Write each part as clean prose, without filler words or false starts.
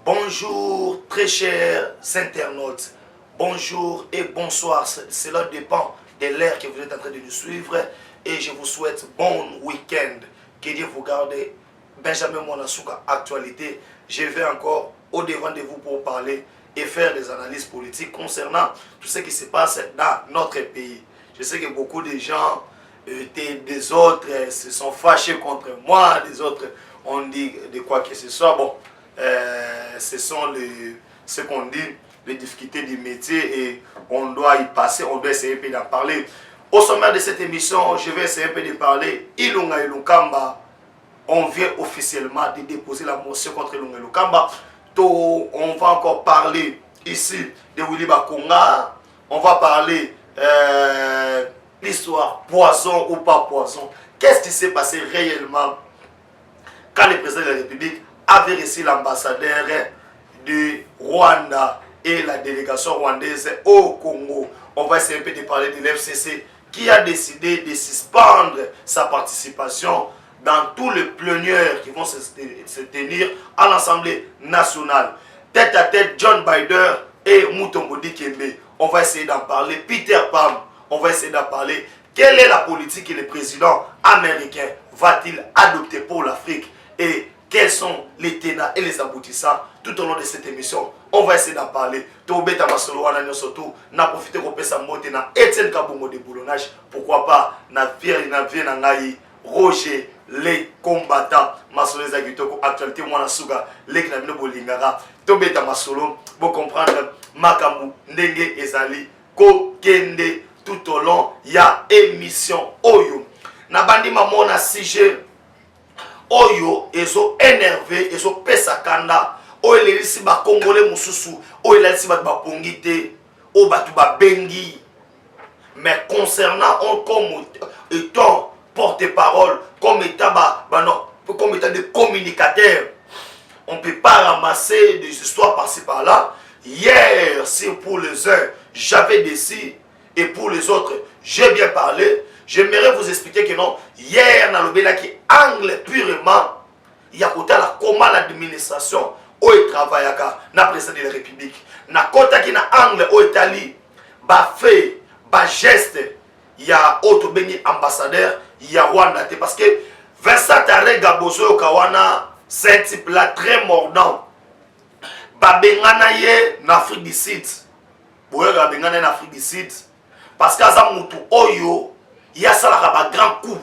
Bonjour très chers internautes, bonjour et bonsoir, cela dépend de l'ère que vous êtes en train de nous suivre et je vous souhaite bon week-end, que Dieu vous garde. Benjamin Mwanasuka, actualité, je vais encore au devant de vous pour parler et faire des analyses politiques concernant tout ce qui se passe dans notre pays. Je sais que beaucoup de gens, des autres se sont fâchés contre moi, des autres ont dit de quoi que ce soit. Bon, ce sont ce qu'on dit, les difficultés du métier et on doit y passer, on doit essayer d'en parler. Au sommaire de cette émission, je vais essayer un peu de parler Ilunga Ilukamba. On vient officiellement de déposer la motion contre Ilunga Ilukamba. On va encore parler ici de Willy Bakonga. On va parler l'histoire poison ou pas poison. Qu'est-ce qui s'est passé réellement quand le président de la République avait reçu l'ambassadeur du Rwanda et la délégation rwandaise au Congo. On va essayer un peu de parler de l'FCC qui a décidé de suspendre sa participation dans tous les plénières qui vont se tenir à l'Assemblée nationale. Tête à tête, John Biden et Mutombo Dikembe. On va essayer d'en parler. Peter Pam, on va essayer d'en parler. Quelle est la politique que le président américain va-t-il adopter pour l'Afrique et quels sont les tenants et les aboutissants tout au long de cette émission? On va essayer d'en parler. Tobeta Masolo wana surtout n'a profité de sa moté na Etienne Kabongo de boulonnage. Pourquoi pas na vie na ngai Roger les combattants Masolo Zagitoko actualité mwana suga les na bino bolingara. Tobeta Masolo pour comprendre makambu ndenge ezali ko kende tout au long ya émission oyo. Na bandi mamona sujet oyo ezo énervé ezo pesa kanda oyo lelisi ba congolais mususu oyo lelisi ba bapongite o batu ba bengi. Mais concernant on comme étant porte-parole comme état comme état de communicateur, on peut pas ramasser des histoires par-ci par-là. Hier, si pour les uns j'avais décidé et pour les autres j'ai bien parlé, j'aimerais vous expliquer que non, hier, dans le qui angle purement, il y a côté la comment l'administration où il travaille dans le président de la République. Na côté qui na angle où Italie, ba fait, ba geste, il y a autre béni ambassadeur, il y a Rwanda parce que Vincent Taré Gabozo Kawana, c'est un type là très mordant. Ba bengana ye en Afrique du Sud. Boye ga bengana en Afrique du Sud parce que ça mutu oyo il y a ça là grand coup.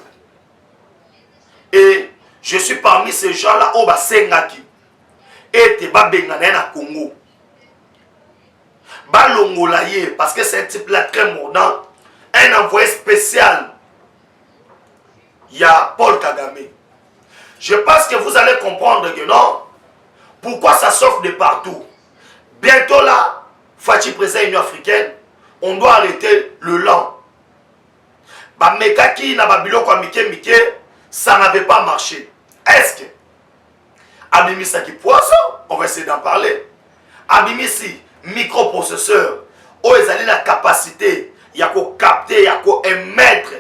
Et je suis parmi ces gens-là au Basengaki. Et te babengana na Congo. Balongolaye parce que c'est un type là très mordant. Un envoyé spécial. Il y a Paul Kagame. Je pense que vous allez comprendre que non. Pourquoi ça s'offre de partout. Bientôt là, Fachi président Union africaine, on doit arrêter le lent. Mekaki na babilo kwa mike, ça n'avait pas marché. Est-ce que Abimisi qui poisson, on va essayer d'en parler. Abimisi microprocesseur, où ils ont la capacité, il y a qu'à capter, il y a qu'à émettre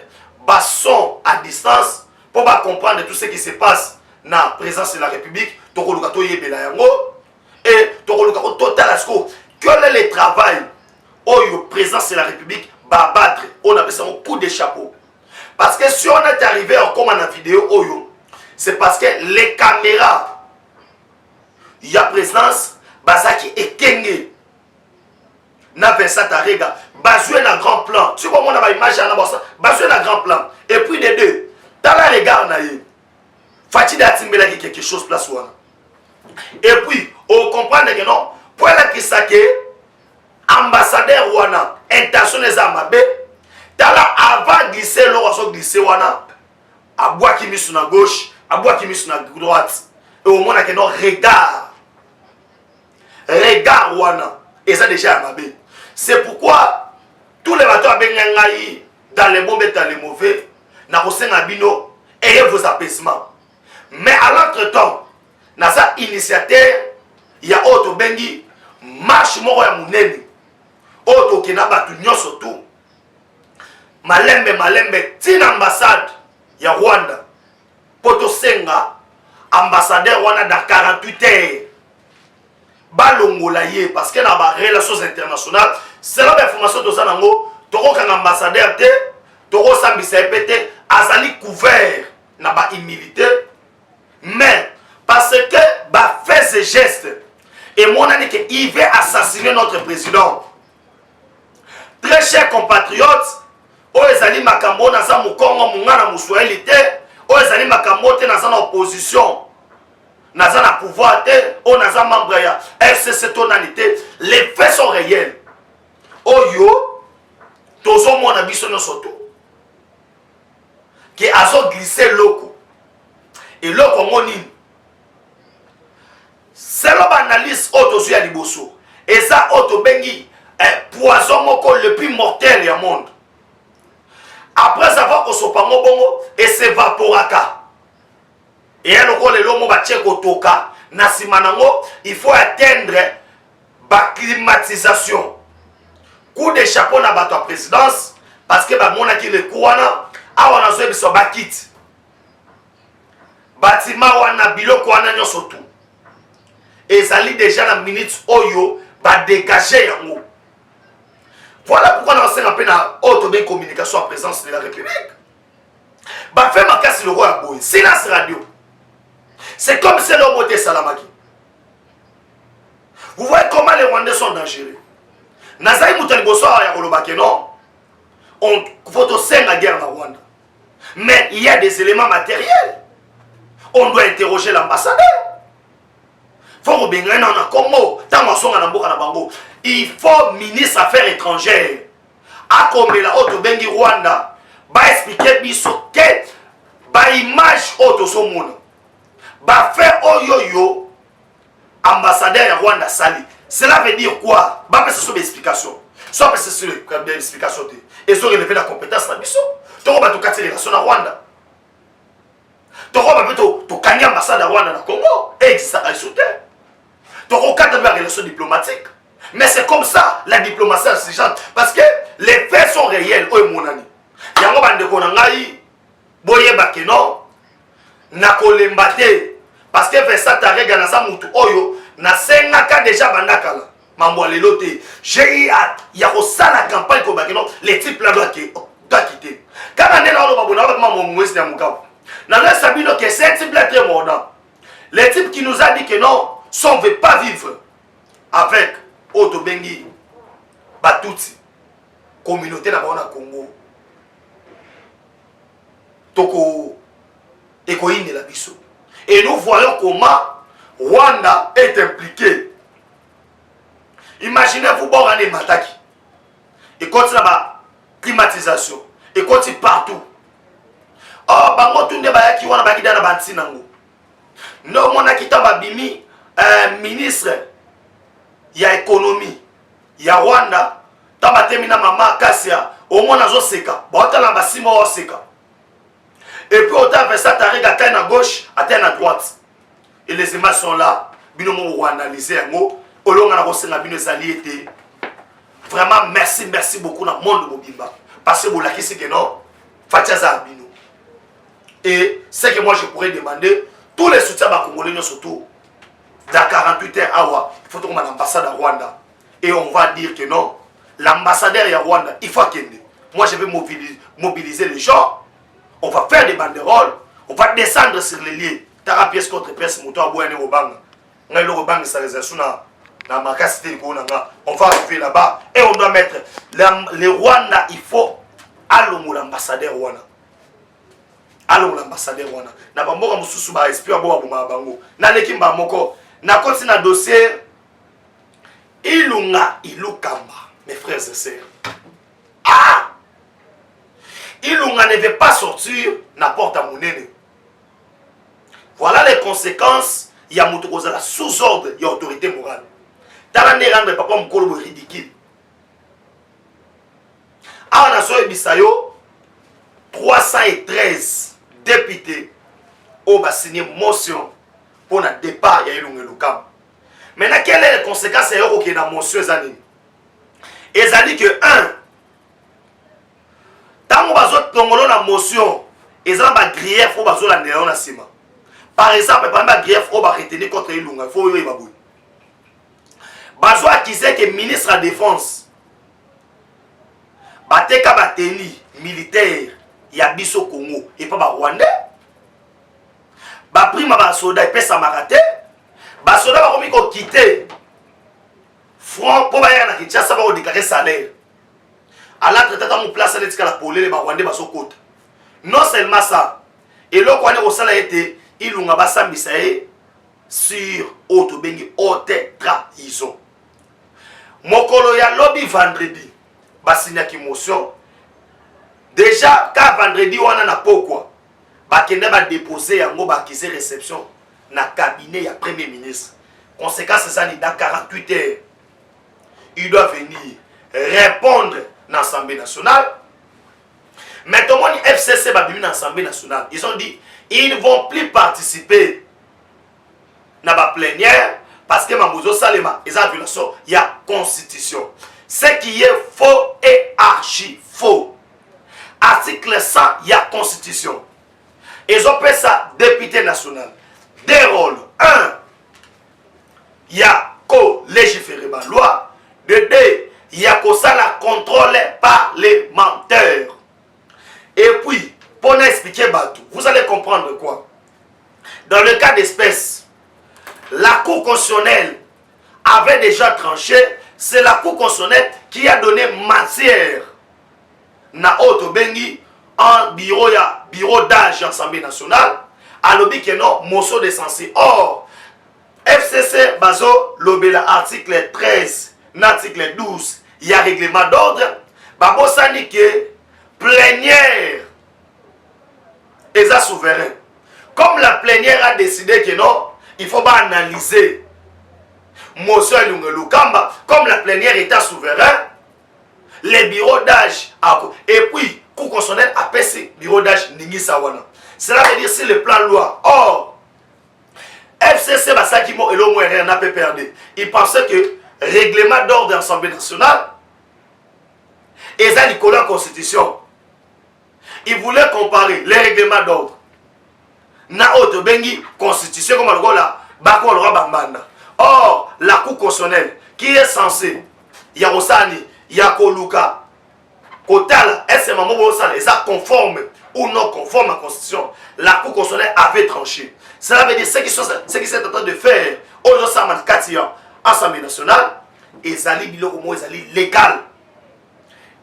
son à distance pour comprendre tout ce qui se passe dans la présence de la République. Et total quel est le travail où la présence de la République va battre, on appelle ça un coup de chapeau. Parce que si on est arrivé en comme en vidéo, c'est parce que les caméras, il y a présence, Bazaki et Kenge, na Vincent Tarega, basé dans grand plan. Tu vois, on a une image à la basé dans grand plan. Et puis les deux, dans la regard, Fatih Datimbela qui quelque chose place ou. Et puis, on comprend que non, pour la qui s'ake, ambassadeur Wana, intention des Amabé, tala avant glisser l'oraso glisser Wana, à bois qui mis sur la gauche, à bois qui mis sur la droite, et au moins que non, regard Wana, et ça déjà Amabé. C'est pourquoi tous les bateaux à Benyangaï, dans les bons et dans les mauvais, n'a pas abino, ayez vos apaisements. Mais à l'entretemps, dans sa initiative, il y a autre bengi, marche moro ya munene, autre qui n'a pas tout surtout. Malembe, tina ambassade, il y a Rwanda. Poto Senga, ambassadeur Rwanda dans 48 heures. balongola ye parce que na ba relations internationales c'est la information de ça nango toko kan ambassadeur te toko sambisa epete azali couvert na ba immunité mais parce que ba fait ce geste et mon ami que il veut assassiner notre président. Très chers compatriotes, ezali makambo na za mukongo mungana muswahili te, ezali makambo te na za opposition. Naza na pouvoir te, naza membre ya FCC tonalité, les faits sont réels. Oyo tozo mona biso no soto. Qui azo glissé loko. Et loko moni. C'est l'analyse auto ya liboso. Et ça auto bengi poison moko le plus mortel du monde. Après avoir kosopango bongo et s'évaporaka. Et alors que le lomo ba tcheko toka na simanango, il faut atteindre la climatisation. Coup de chapeau na bato présidence parce que ba mona ki le kouana awana zo biso bakit. Bâtiment wana biloko wana nyoso tout. Et ça lit déjà la minute oyo ba dégager yango. Voilà pourquoi nous avons appelé à haute communication en présence de la République. Bah fait ma casse le roi à Boy. Silence radio. C'est comme si l'homme était Salamaki. Vous voyez comment les Rwandais sont dangereux. Nazaï Moutel Bossoa et Rolobake, non. On faut aussi la guerre dans Rwanda. Mais il y a des éléments matériels. On doit interroger l'ambassadeur. Faut que il faut ministre affaires étrangères. A comme la haute bengi Rwanda, va expliquer biso que ba image auto so monde. Ba faire oyoyo ambassadeur Rwanda sali. Cela veut dire quoi? Ba pesa sur explication. Soit pesa sur explication et so relever la compétence na biso. To ba to kateli relation na Rwanda. To ba plutôt to kanya ambassade à Rwanda na Congo et ça a sauté. To cadre la relation diplomatique. Mais c'est comme ça la diplomatie exigeante. Parce que les faits sont réels. Oh mon ami. Yango bande konangai boye bakeno na kolembate parce que fait ça tarega na sa mutu oyo na sengaka déjà bandakala. Mambo lelo te. J'ai hâte ya ko sala campagne ko bakeno les types là doit quitter. Quand on est là on va bonna avec maman mwesi na mukabo. Na le sabino que c'est type là très mordant. Les types qui nous a dit que non, si on ne veut pas vivre avec Oto Bengi, Batouti, communauté na Congo, Toko, Ekoine la Bissau. Et nous voyons comment Rwanda est impliqué. Imaginez-vous, bon, on est Mataki. Et continue la climatisation. Et continue partout. Oh, bango tunde bayaki wana bakida na banti nango. No mona kitaba bimi ministre ya économie ya Rwanda taba temina mama Kasia au mona zo seka. Ba otala basimo o seka. Et puis autant fait ça tarega à gauche, à droite. Et les images sont là. Bino mo Rwanda lisé ngo olonga na kosenga bino ezali été. Vraiment merci beaucoup na monde bobimba parce que vous lakisi que non Fatiaza bino. Et c'est que moi je pourrais demander tous les soutiens congolais surtout dans 48 heures awa, il faut qu'on ait l'ambassade à Rwanda et on va dire que non, l'ambassadeur à Rwanda, il faut qu'il. Moi je vais mobiliser les gens, on va faire des banderoles, on va descendre sur les lieux. Tara pièce contre pièce, moto aboyane au bang. On a le bang ça les asuna na makasité konanga. On va arriver là-bas et on doit mettre les Rwanda, il faut allo l'ambassadeur Rwanda. Allons l'ambassadeur wana na bamboka mususu ba esprit abo abuma bango na lekimba moko na koti na dossier ilunga ilukamba mes frères et sœurs. Ah, ilunga ne veut pas sortir n'importe à monene. Voilà les conséquences. Il y a la sous ordre il y a autorité morale tala ne rendre papa mukolo ridicule. Ah on a so bisayo 313 députés ont signé motion pour le départ de Ilunga. Maintenant, quelles sont les conséquences de la motion? Ils ont dit que 1. Tant que vous avez la motion, ils ont des griefs pour la néon. Par exemple, il y a des griefs pour retenir contre Ilunga. Il faut y bazo accusé que ministre de la défense bateka bateni militaire ya biso Congo et pas ba Rwandais ba prima ba soda pesa marate ba soda ba komi ko quitter front pour ba ya na Kinshasa ba ko déclarer salaire à la traité dans place à l'étika la polele ba Rwandais ba sokota non seulement ça et le quoi ne osala été ilunga ba sambisa sur auto bengi haute trahison mokolo ya lobby vendredi ba signaki motion déjà quand vendredi wana na pokwa ba kende ba déposer yango ba accusé réception na cabinet ya premier ministre conséquence ça ni dans 48 heures il doit venir répondre dans l'Assemblée nationale. Maintenant les FCC va venir dans l'Assemblée nationale, ils ont dit ils ne vont plus participer na ba plénière parce que Mamouzo Salema ils ont violation il y a constitution. Ce qui est faux et archi faux. Article 100 il y a constitution. Ils ont fait ça député national. Des rôles 1 il y a co-légiférer ma loi. De 2 il y a que ça la contrôle parlementaire. Et puis pour expliquer Batou, vous allez comprendre quoi. Dans le cas d'espèce, la Cour constitutionnelle avait déjà tranché. C'est la Cour constitutionnelle qui a donné matière na auto bengi en bureau d'âge de l'Assemblée nationale à l'objet que non motion de censé. Or FCC bazo lobela article 13 l'article 12 il y a règlement d'ordre babo sani que plénière est souverain. Comme la plénière a décidé que non, il faut pas analyser motion Lukamba, comme la plénière est souverain, les bureaux d'âge et puis Cour constitutionnelle a passé bureau d'âge Ningi Sawana. Cela veut dire c'est le plan loi. Or FCC Basakimo et l'homme rien n'a pas perdu. Il pensait que règlement d'ordre de l'Assemblée nationale et ça la constitution. Il voulait comparer les règlements d'ordre na auto bengi constitution comme le là bako le bambanda. Or la Cour constitutionnelle qui est censée Yarosani Yakoluka Kotala est-ce que maman Bosala est conforme ou non conforme à la constitution. La Cour constitutionnelle avait tranché. Cela veut dire ce qui sont en train de faire aujourd'hui Katia Assemblée nationale et Zali Biloko Mo Zali légal.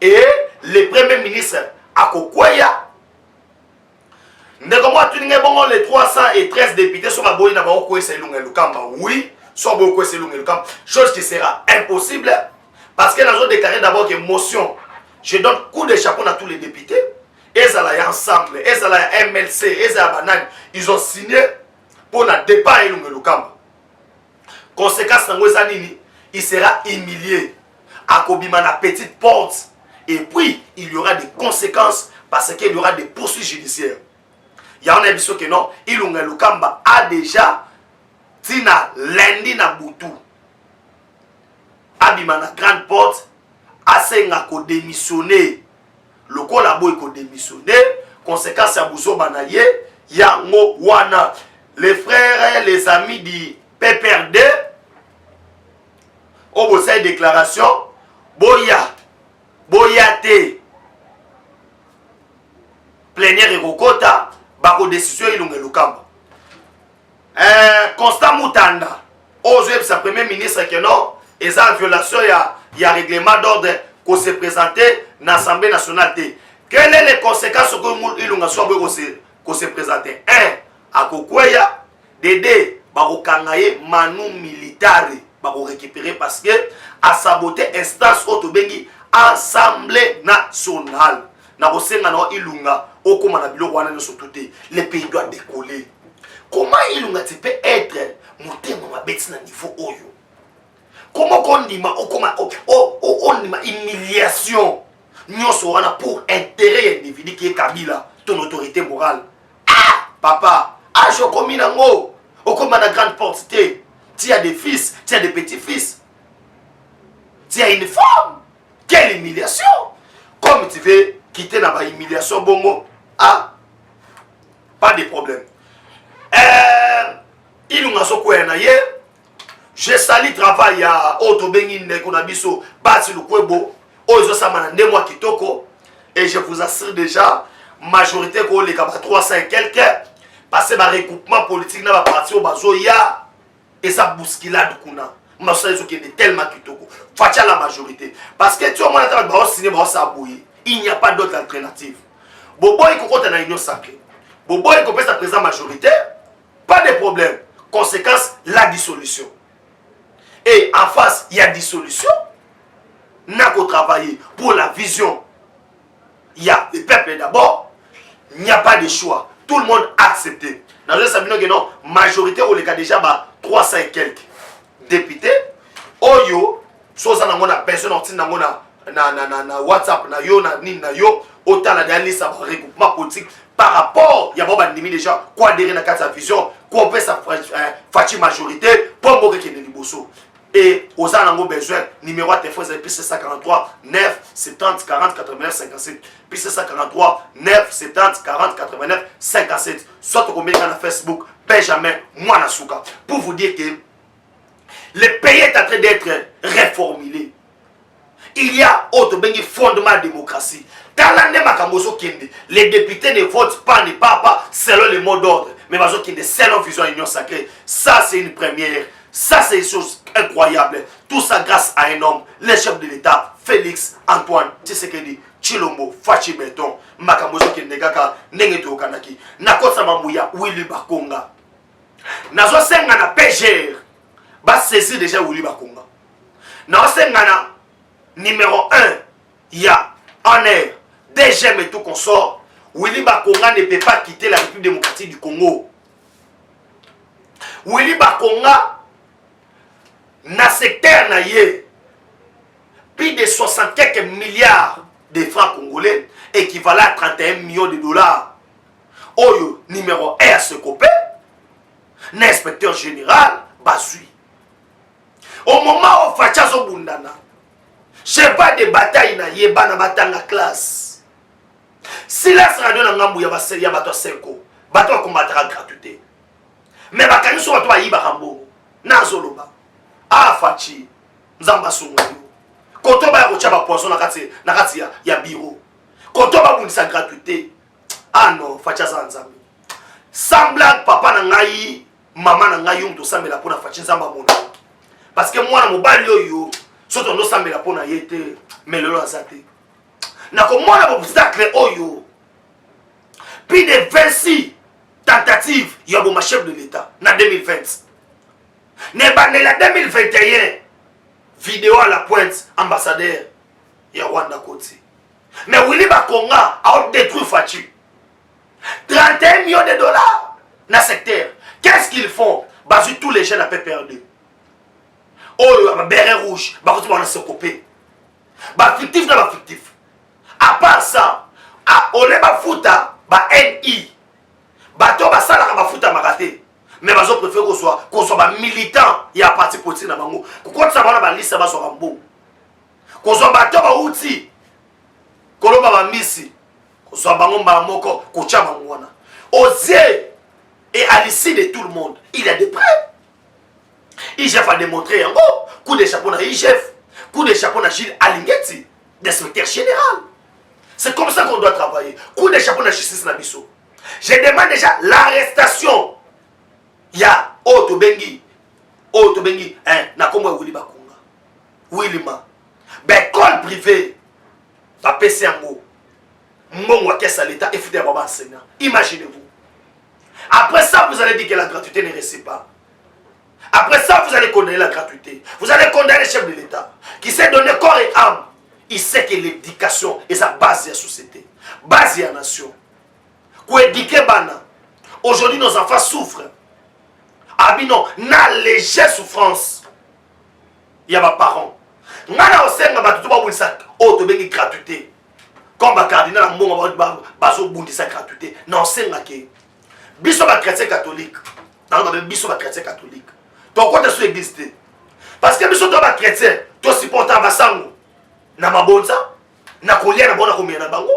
Et le premier ministre Akokwaya les 313 députés sont aboyés dans oui, soit beaucoup chose qui sera impossible parce que nous avons déclaré d'abord que motion, je donne coup de chapeau à tous les députés, et ça là ensemble, et ça là MLC, et ça banane, ils ont signé pour ne départ et conséquence il sera humilié à Kobima na petite porte et puis il y aura des conséquences parce qu'il y aura des poursuites judiciaires. Il y a un émission que non, Ilunga Lukamba a déjà tina lundi na butu abima na grande porte asenga ko démissionner le collabo ko démissionner conséquence ya buso banaye yango wana les frères et les amis du PPRD au bossé déclaration boyate plénière et rokota bako décision Ilunga Lukamba. Constant Moutanda, Ozueb, sa premier ministre, que non, et ça en violation, il y a règlement d'ordre qu'on s'est présenté dans l'Assemblée nationale. Quelles sont les conséquences que Ilunga qu'on s'est présenté? 1. À Kokwaya, Dédé, Bako Kangaye, Manu Militare, Bako récupérer parce que a saboté instance Otobengi, Assemblée nationale. Nabosenga no Ilunga, Okoma na bilo wana no sotuté, le pays doit décoller. Comment Ilunga peut être motema mabeti na niveau oyo? Comment on dit ma humiliation nyonso wana pour intérêt individu qui est Kabila, ton autorité morale. Ah papa, ah je commis nango, okoma na grande porte tu as des fils, tu as des petits-fils. Tu as une femme. Quelle humiliation! Comme tu veux quitter la humiliation bongo, ah, pas de problème. je salue travail ya Otobengi Nekonabiso, Bati Lukwebo, Ozo Samana Nemo Kitoko, et je vous assure déjà, majorité ko les 300 et quelques, parce que le recoupement politique dans la partie au bazo ya, et ça bousculade kuna. Ma soeur est tellement Kitoko. Fatia la majorité. Parce que tu as signé, il n'y a pas d'autre alternative. Bobo il compte dans l'union sacrée. Bobo il compte sa présence majoritaire. Pas de problème. Conséquence, la dissolution. Et en face, il y a dissolution. N'a qu'au travailler pour la vision. Il y a le peuple d'abord. Il n'y a pas de choix. Tout le monde a accepté. Dans le Sabino Guénon, majorité, on les a déjà 300 et quelques députés. Oyo, soit on a personne na WhatsApp, na yo, na nin, na yo, autant la dernière liste regroupement politique par rapport, il y a pas déjà quoi derrière na carte vision, quoi peut sa fati majorité pour mourir qui est liboso. Et aux anangos besoin numéro de téléphone c'est 743 9 70 40 89 57 puis 743 9 70 40 89 57 soit au combien na Facebook Benjamin Mwanasuka pour vous dire que le pays est en train d'être réformulé. Il y a autre fondement de démocratie. Les députés ne votent pas, ne parlent pas selon le mot d'ordre, mais selon vision union sacrée. Ça, c'est une première. Ça, c'est une chose incroyable. Tout ça grâce à un homme, le chef de l'État, Félix Antoine Tshisekedi Tshilombo Fachi Beton, Makamoso Kendegaka, Nengeto Kanaki, Nakota Mamouya, Willy Bakonga. Nazo senga na PGR, ba saisir déjà Willy Bakonga. Nazo senga na numéro 1, il y a en air, DGM et tout consort. Willy Bakonga ne peut pas quitter la République démocratique du Congo. Willy Bakonga, na secteur na ye, plus de 60 quelques milliards de francs congolais, équivalent à 31 millions de dollars. Oyo, numéro 1 à ce copé, l'inspecteur général, Bazui. Au moment où Fachazo Bundana, je n'ai pas de bataille na ye, bana batanga classe. Si la radio na ngambu ya baseli ya bato 5 ans, bato combattra gratuité. Mais bakani so bato ba yiba kambo, na zoloba. Ah Fachi, nzamba sungoyo. Koto ba ko chaba poisson na kati ya bureau. Koto ba bundisa gratuité. Ah non, Facha za nzambi. Semblant papa na ngai, mama na ngai yum to sambela pona Fachi nzamba mona. Parce que moi na mobali yo soto ndo sambela pona yete melelo azate. Na ko mona obstacle oyo. Plus de 26 tentatives ya bo chef de l'État na 2020. Ne la 2021 vidéo à la pointe ambassadeur ya Rwanda Koti. Mais Willy Bakonga a détruit Fachi. 31 millions de dollars dans le secteur. Qu'est-ce qu'ils font? Basu tous les jeunes à PPRD. Oh, béret rouge, on a se coupé. Fictif dans la fictif. À part ça, on est bafuta, NI. Bato basala bafuta magate. Mais bazo préfère qu'on soit militant, il y a parti politique dans bango. Quand ça va na liste ba so rambo. Qu'on soit bato ba outil. Koloba ba misi. Qu'on soit bango ba moko ko chama ngwana. Oser et à l'issue de tout le monde, il y a des preuves. IGF a démontré en gros, coup de chapeau à IGF, coup de chapeau à Gilles Alingeti, d'inspecteur général. C'est comme ça qu'on doit travailler. Coup de chapeau à justice Nabiso. Je demande déjà l'arrestation. Il y a Otobengi, na comme Willy Bakonga, Willima. École privée, va passer en mot. Mon caisse à l'État et fidèle à enseignant. Imaginez-vous. Après ça, vous allez dire que la gratuité ne reste pas. Après ça, vous allez condamner la gratuité. Vous allez condamner le chef de l'État qui s'est donné corps et âme. Il sait que l'éducation est sa base de la société, base de la nation. Pour éduquer Bana, aujourd'hui nos enfants souffrent. Ah bien non, na légère souffrance. Il y a mes parents. Nana osenga batutu ba bundisa auto bengi gratuité. Comme ba cardinal mbongo ba so bundisa gratuité. Non senga ke. Biso ba chrétien catholique. Dans ba biso ba chrétien catholique. Ton compte sur l'église. Parce que biso to ba chrétien, to supporter ba sango. Na mabonza, na kolia na bona komia na bango.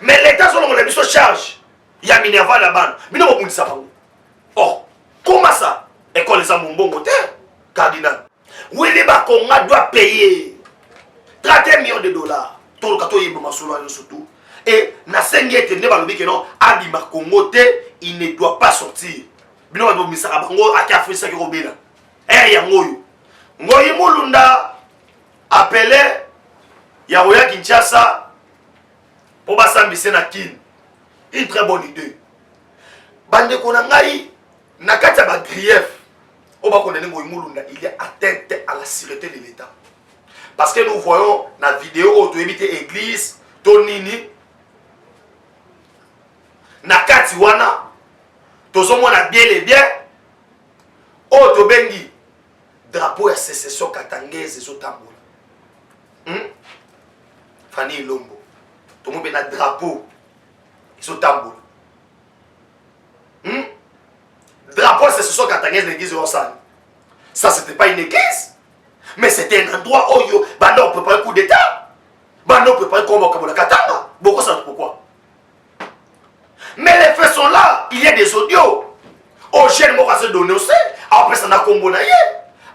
Mais l'état solo na biso charge. Ya minerva la bande. Bino bundisa bango. Oh, comment ça? École les amombongo terre. cardinal. Willy Bakonga doit payer 31 millions de dollars. Tout le cadeau est surtout. Et na sengete ne balobi que non abima Congo il ne doit pas sortir. Bino ba misaka bango akafu ça ki robela. Ya ngoyo. Ngoyi mulunda appelé Yaoya Kinshasa pour basambise na kin. Une très bonne idée. Bande kona ngai na kati ba grief. Oba kona ngoyi mulunda il est atteinte à la sûreté de l'État. Parce que nous voyons dans la vidéo auto éviter église tonini nakati wana tozomona bien et bien auto bengi drapeau ya sécession katangaise ezotambola Fanny Lombo tomobe na drapeau ezotambola drapeau ya sécession katangaise l'église osana ça c'était pas une église mais c'était un endroit où yo banda on prépare coup d'état banda on prépare combat comme la katanga beaucoup ça pourquoi. Mais les faits sont là, il y a des audios. Au jeune mot à se donner aussi, après ça n'a combo naïe.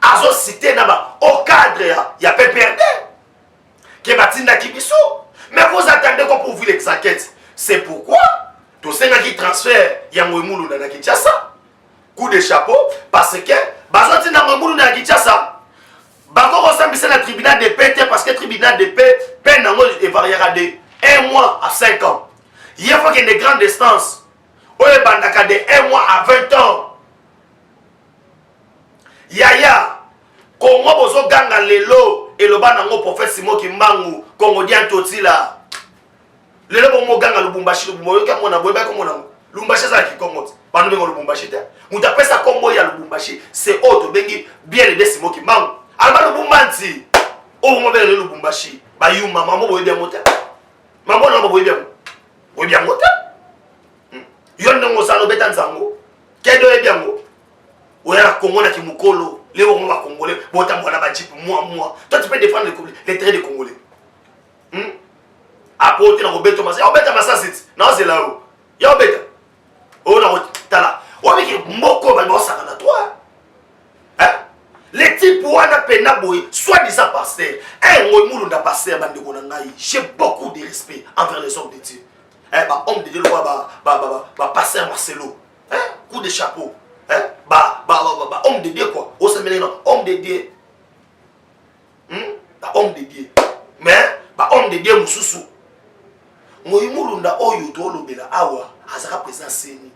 Azo cité naba au cadre il y a PPRD. Qui batinda kibiso. Mais vous attendez qu'on pour vous l'exaquette. C'est pourquoi tous ces gens qui transfèrent Yangoimulu dans Kinshasa. Coup de chapeau parce que bazotin Yangoimulu dans Kinshasa. Bako ressemble à le tribunal de paix parce que le tribunal de paix peine et variera de 1 mois à 5 ans. Il faut qu'il y ait des grandes distances. On est de 1 mois à 20 ans. Yaya, Congo bozo ganga lelo et le banango prophète Simon Kimbangu, Congo dian totila. Lelo bomo ganga Lubumbashi, Lubumbashi kamona boyeba komona. Lubumbashi za ki Congo. Banu bengo Lubumbashi te. Muta pesa Congo ya Lubumbashi, c'est autre bengi bien le Simon Kimbangu. Alba Lubumbanti. Oh mo bele Lubumbashi. Ba yuma maman boyeba mota. Maman na boyeba. Oui bien mota. Yon no ngosalo betanzango. Kedo e bien ngo. Oya Congo na kimukolo. Les Congolais, bota mwana ba jipe moi. Toi tu peux défendre les traits des Congolais. Apporter na Roberto Massa. Roberto Massa c'est. Non c'est là où. Ya Roberto. Oh na tala. O miki moko ba bosaka na toi. Hein? Les types wana pena boy, soi-disant pasteur. Un ngomulu nda pasteur bande ko na ngai. J'ai beaucoup de respect envers les hommes de Dieu. Homme de Dieu, pasteur Marcelo, coup de chapeau, homme de Dieu quoi, au séminaire, homme de Dieu, homme de Dieu, mais homme de Dieu Moussousou, Moïmoulunda Oyo Tolobela Awa, Azara président Séni,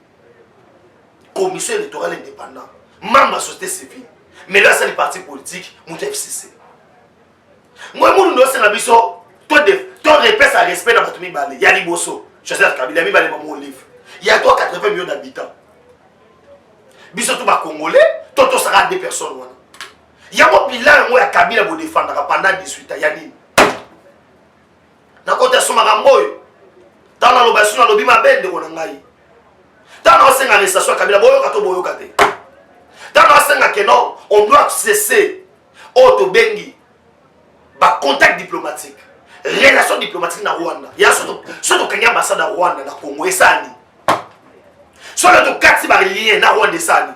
commission électorale indépendante, membre de la société civile, mais là c'est les partis politiques, Mouta FCC. Moïmoulunda c'est la mission, toi répètes à respect dans votre mibale, Yali Bosso. Joseph Kabila, il y a mon livre. Il y a 80 millions d'habitants. Bisoto ba Congolais, toto sera 2 personnes. Il y a mon bilan, moi, à Kabila, vous défendre pendant 18 ans. Yanni. Dans le côté de Somaramboy, dans la lobation, dans le bima bende, on a ngaï. Dans la arrestation, Kabila, boyo kato boyo kate. Dans la kenon, on doit cesser, auto bengi, ba contact diplomatique. Relation diplomatique na Rwanda. Il y a surtout qu'il y a ambassade à Rwanda na Congo et Sani. Surtout 4 liens na Rwanda et Sani.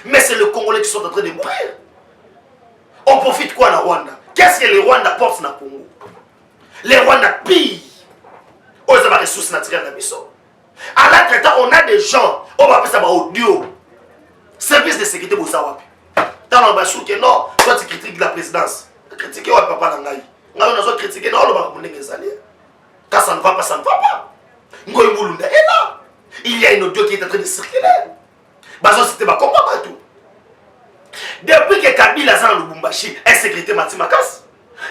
Mais c'est le Congolais qui sont en train de mourir. On profite quoi na Rwanda? Qu'est-ce que les Rwandais portent na Congo? Les Rwandais pillent. Oh, ils ont des ressources naturelles na biso. À l'entretemps, on a des gens, on va appeler ça audio. Service de sécurité pour ça. Dans l'ambassade que non, toi tu critiques la présidence. Critiquer ouais papa nangai. On a critiqué non, quand ça ne va pas, ça ne va pas. Ngoïmoulunda est là. Il y a une audio qui est en train de circuler. Bazo c'était ma combat partout. Depuis que Kabila a dans Lubumbashi, insécurité Matimakas,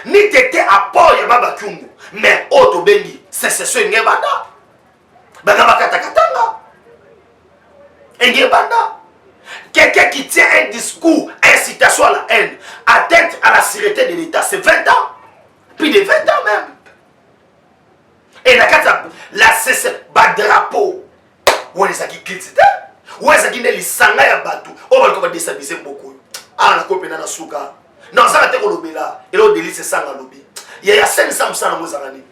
ni t'étais à port Yababa Kyungu, mais Oto Bengi, c'est ce Ngebanda. Bagabaka Takatanga. Ngebanda. Quelqu'un qui tient un discours, incitation à la haine, atteinte à la sûreté de l'État, c'est 20 ans. Plus de 20 ans même. Et la CC, drapeau. Où est-ce qu'il critique? Où est-ce qu'il y a les sangs à Batou? On va déstabiliser beaucoup. Ah, la copine na souka. Non, ça va être au lobby là. Et l'autre délit c'est sang à lobby. Il y a 500 sang à Mozarani.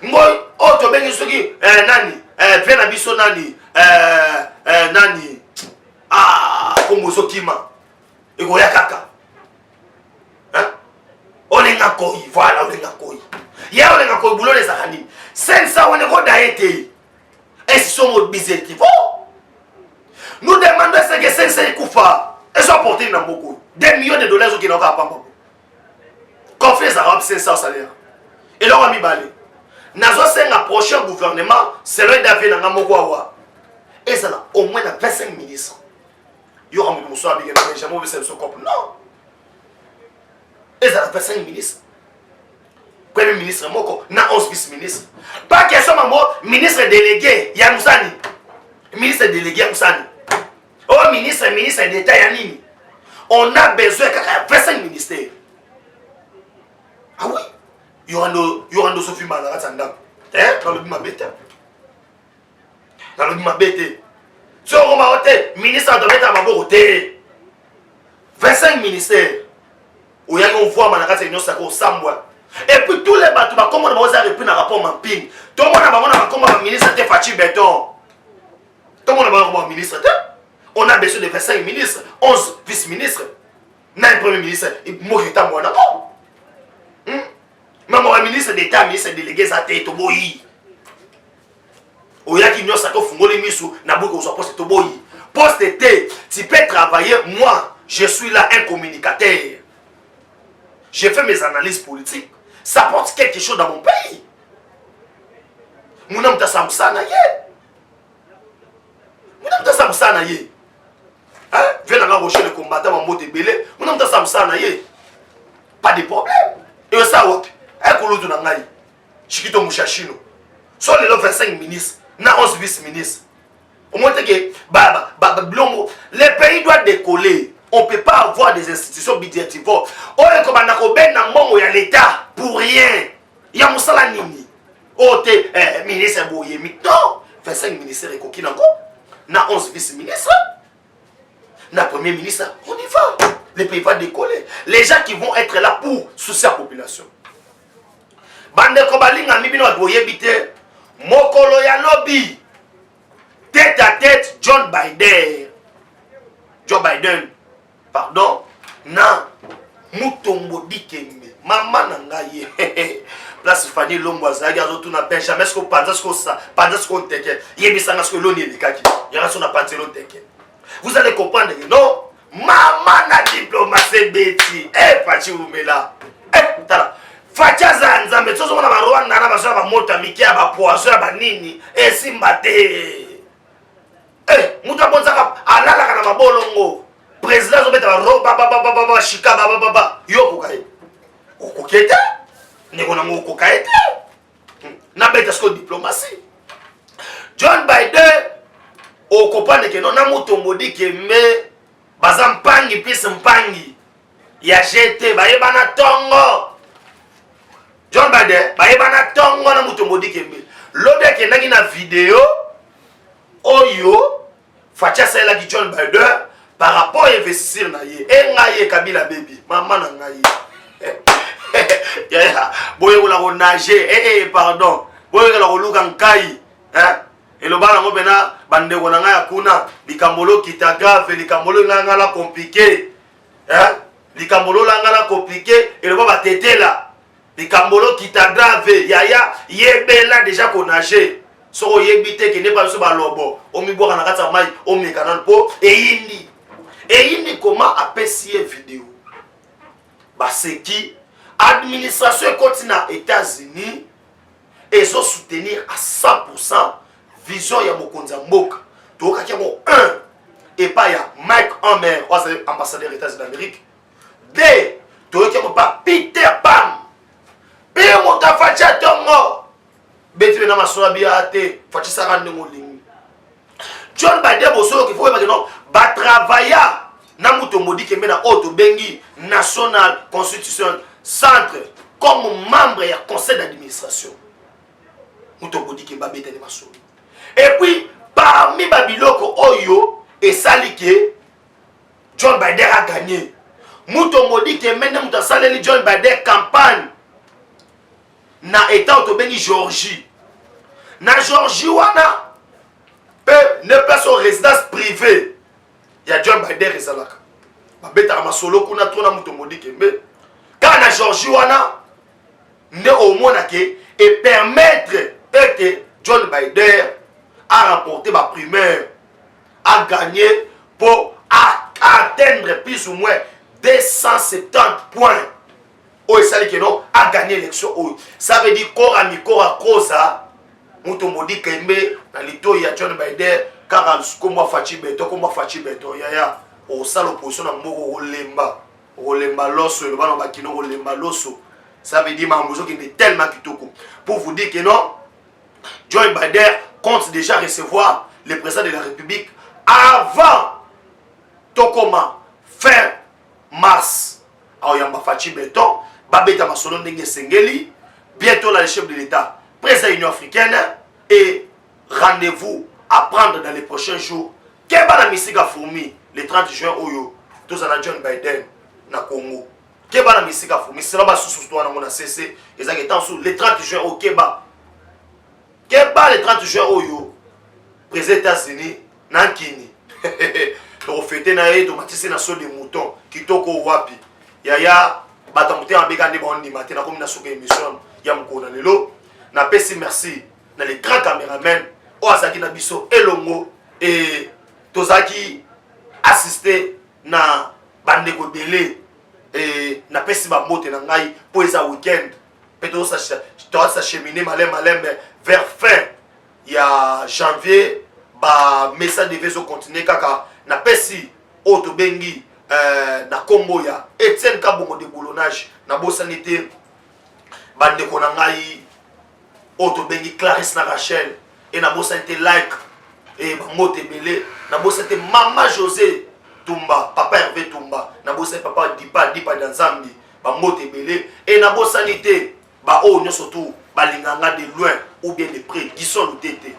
Moi, oh, tu as bien dit, Nani, viens à Bisso Nani, Nani, ah, comme Mozokima. Et goya kaka. Hein? Olenga koi, voilà, olenga koi. Ya olenga koi boulot les arani. 500 on est rodaité. Et ce sont nos bizarres. Nous demandons ce que 500 koufa. Et sont portés dans beaucoup. Des millions de dollars qui n'ont pas papa. Confiance arabe 500 salaire. Et leur ami balé. Nazo c'est un prochain gouvernement, c'est le David dans Mokwawa. Et ça là, au moins 25 ministres. Il y aura un monsieur avec un jamais vu ce couple. Non. Et ça 25 ministres. Premier ministre Moko, na 11 vice-ministres. Pas question maman, ministre délégué, Yanoussani. Ministre délégué Yanoussani. Oh ministre d'État Yanini. On a besoin de 25 ministères. Ah oui? Il y aura nos Sophie Manara Tandam. Dans le Bimabete. Dans le Bimabete. Si on va voter, ministre de l'État va voter. 25 ministères. Où il y a une voix Manara Tandam Sambwa. Et puis tous les bateaux, comment on va répondre dans le rapport Mamping. Tout le monde a comment le ministre de Fachi Béton. Tout le monde a comment le ministre. On a besoin de 25 ministres, 11 vice-ministres. N'a un premier ministre, il mourit à moi d'abord. Même un ministre d'État, ministre délégué, ça tête au boyi. Ou y a qui n'y a pas de fungoli misou, n'a pas de poste au boyi. Poste T, tu peux travailler, moi, je suis là un communicateur. J'ai fait mes analyses politiques. Ça apporte quelque chose dans mon pays. Mon nom est Samsa Naye. Mon nom est Samsa Naye. Hein? Viens dans rocher le combattant en mode belé. Mon nom est Samsa Naye. Pas de problème. Et ça, un colo de Nangaï. Chiquito Mouchachino. Soit les 25 ministres, 11 vice-ministres. Au moins, les pays doivent décoller. On ne peut pas avoir des institutions budgétivores. On est comme un l'État pour rien. Il y a un nini. Oh, t'es ministre Boyemi. Non, 25 ministres et coquines encore. Na 11 vice-ministres. Na premier ministre, on y va. Les pays vont décoller. Les gens qui vont être là pour soucier la population. Bande Kobaling a mis bien Boyebite. Mokolo ya lobby. Tête à tête, John Biden. Joe Biden. Pardon, na Mutombo Dikembe, maman nangaye, place Fanny Lomboazagi, azotu na bench, jamais qu'on pense que ça, pendant ce qu'on teke, yebisanga ce que l'on est les kaki, yara son apantelo teke. Vous allez comprendre que non, maman na diplomatie beti, Fachi Oumela, tala, Fachi Zanza, mais tout ce qu'on a barouan, nana basha ba mota miki ba poisson ba nini, simbate, muta bonzaka, alala kana mabolongo. Président Zobeta roba chika baba yo kokaye okokete nekona ngokokaete na beta sko diplomatie John Biden okopane ke non na moto modi ke me bazampangi pis mpangi ya jete bayeba na tongo John Biden bayeba na tongo na moto modi ke me lobe ke nangi na video oyo facha sala ki John Biden par rapport à investir na ye e ngaye Kabila baby maman na ngaye ya boye la nager pardon boye la luka nkai hein et le bana ngo bena bande ko na ngaya kuna likambolo kita grave likambolo ngala compliqué hein likambolo ngala compliqué et le baba tetela likambolo kita grave yaya yebela déjà ko nager so yebite ke ne pas so ba lobo o mi boka na kata mai o mi kanal po et il dit comment apprécier vidéo. C'est qui administration continue aux États-Unis et ils ont soutenir à 100% vision ya Mokonza Mboka. Donc il y a un et pas il y a Mike Hammer, ambassadeur des États-Unis d'Amérique. Deux, donc il y a pas Peter Pan. Pire mon tafacha tongo. Betty na masola biate, fachi sarande ngolingi. John Biden boso qu'il faut maintenant ba travailler na mutomodi kembe na auto bengi national constitution centre comme membre du conseil d'administration mutomodi kemba bete de maso et puis parmi babiloko oyo et salike John Biden a gagné mutomodi kembe na mutasaleli John Biden campagne na état auto bengi Georgie na Georgie wana ne pas son résidence privée. Il y a John Biden et Salaka. babetaka masolo kuna tona muto modi kembe kana na Georgie wana nde omonake et permettre que John Biden a remporté ma primaire, a gagné pour atteindre plus ou moins 270 points. Oh, ça veut dire que non, a gagné l'élection. Ça veut dire qu'on a mis à cause muto modi kembe na lito ya John Biden car comme Fachi Beto ya au sale opposition na mboko olemba loso le bana bakino olemba loso. Ça veut dire mambozo qui est tellement kitoko pour vous dire que non, Joe Biden compte déjà recevoir le président de la République avant Tokoma fin mars. Alors yamba Fachi Beton babeta masolo ndenge sengeli bientôt là le chef de l'État président de l'Union africaine et rendez-vous à prendre dans les prochains jours. Keba na misika fourmi le 30 juin oyo tous à John Biden na Congo. Keba na misika fourmi c'est là-bas sous toi na mona cessé les agents sous le 30 juin au Keba. Keba le 30 juin oyo président des États-Unis na Kini. To fêter na e to matisse na so de mouton kitoko wapi. Yaya batamuté en bekande bondi matin na comme na soka émission ya mko na lelo. Na pesi merci na les grands caméramans Oazaki na biso elongo et tozaki assisté na bandeko belé et na pesi ba mote na ngai pour esa week-end peut-être ça cheminer malem vers fin ya janvier ba message devait se continuer kaka na pesi auto bengi na kombo ya Etienne Kabongo de boulonnage na bosanité bandeko na ngai auto bengi Clarisse na Rachel et na bosanité like et mote belé na bosanité Mama José Tumba papa Hervé Tumba na bosanité papa Dipa dans Zambie ba mote belé et na bosanité ba o surtout ba linganga de loin ou bien de près qui sont le tété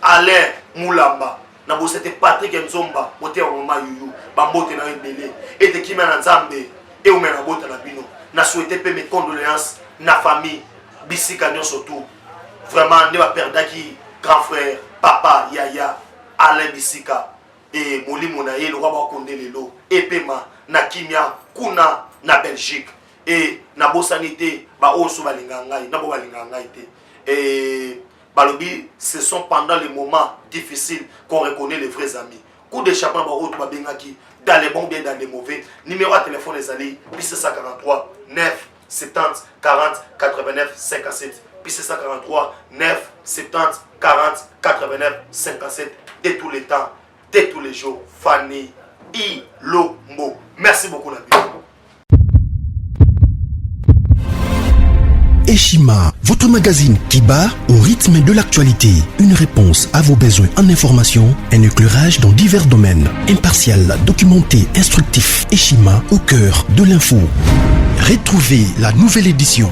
Alain Moulamba na bosanité Patrick Nzomba mote wa mama yuyu ba mote na belé et de Kimana na Nzambe et ou mena bota na bino na souhaiter mes condoléances na famille bisika surtout vraiment ne va perdre qui grand frère papa Yaya Alain Bisika et Molimo na ye le roi Konde lelo et pema na kimia kuna na Belgique et na bosanité ba oso balingangai na bo balingangai te et balobi ce sont pendant les moments difficiles qu'on reconnaît les vrais amis coup de chapeau ba oto babengaki dans les bons bien dans les mauvais numéro de téléphone les alliés puis 143 9 70 40 89 57 puis 143 9 70 40 89 57 de tous les temps, de tous les jours. Fanny Ilombo. Merci beaucoup Nabi. Eshima, votre magazine qui bat au rythme de l'actualité. Une réponse à vos besoins en information, un éclairage dans divers domaines. Impartial, documenté, instructif. Eshima au cœur de l'info. Retrouvez la nouvelle édition.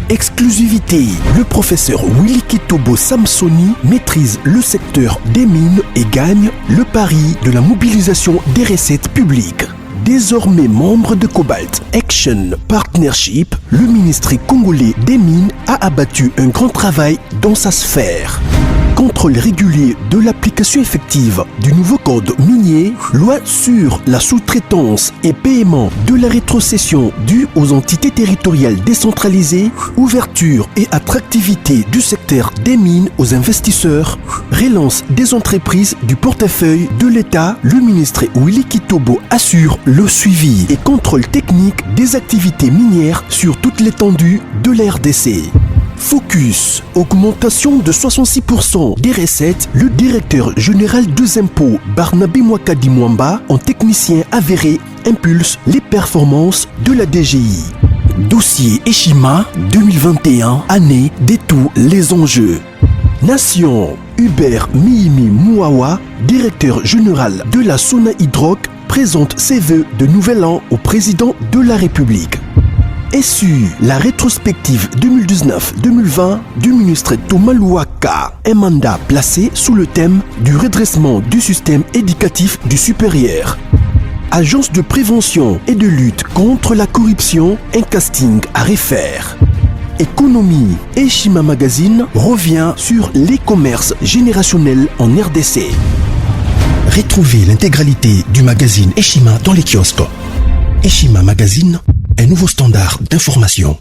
Exclusivité, le professeur Willy Kitobo Samsoni maîtrise le secteur des mines et gagne le pari de la mobilisation des recettes publiques. Désormais membre de Cobalt Action Partnership, le ministère congolais des Mines a abattu un grand travail dans sa sphère. Contrôle régulier de l'application effective du nouveau code minier, loi sur la sous-traitance et paiement de la rétrocession due aux entités territoriales décentralisées, ouverture et attractivité du secteur des mines aux investisseurs, relance des entreprises du portefeuille de l'État, le ministre Willy Kitobo assure le suivi et contrôle technique des activités minières sur toute l'étendue de la RDC. Focus, augmentation de 66% des recettes, le directeur général des impôts Barnabé Mwakadi Mwamba, en technicien avéré, impulse les performances de la DGI. Dossier Eshima 2021, année de tous les enjeux. Nation, Hubert Mihimi Mouawa, directeur général de la Sona Hydroc, présente ses vœux de nouvel an au président de la République. SU, la rétrospective 2019-2020 du ministre Thomas Louaka, un mandat placé sous le thème du redressement du système éducatif du supérieur. Agence de prévention et de lutte contre la corruption, un casting à refaire. Économie, Eshima Magazine revient sur les commerces générationnels en RDC. Retrouvez l'intégralité du magazine Eshima dans les kiosques. Eshima Magazine, un nouveau standard d'information.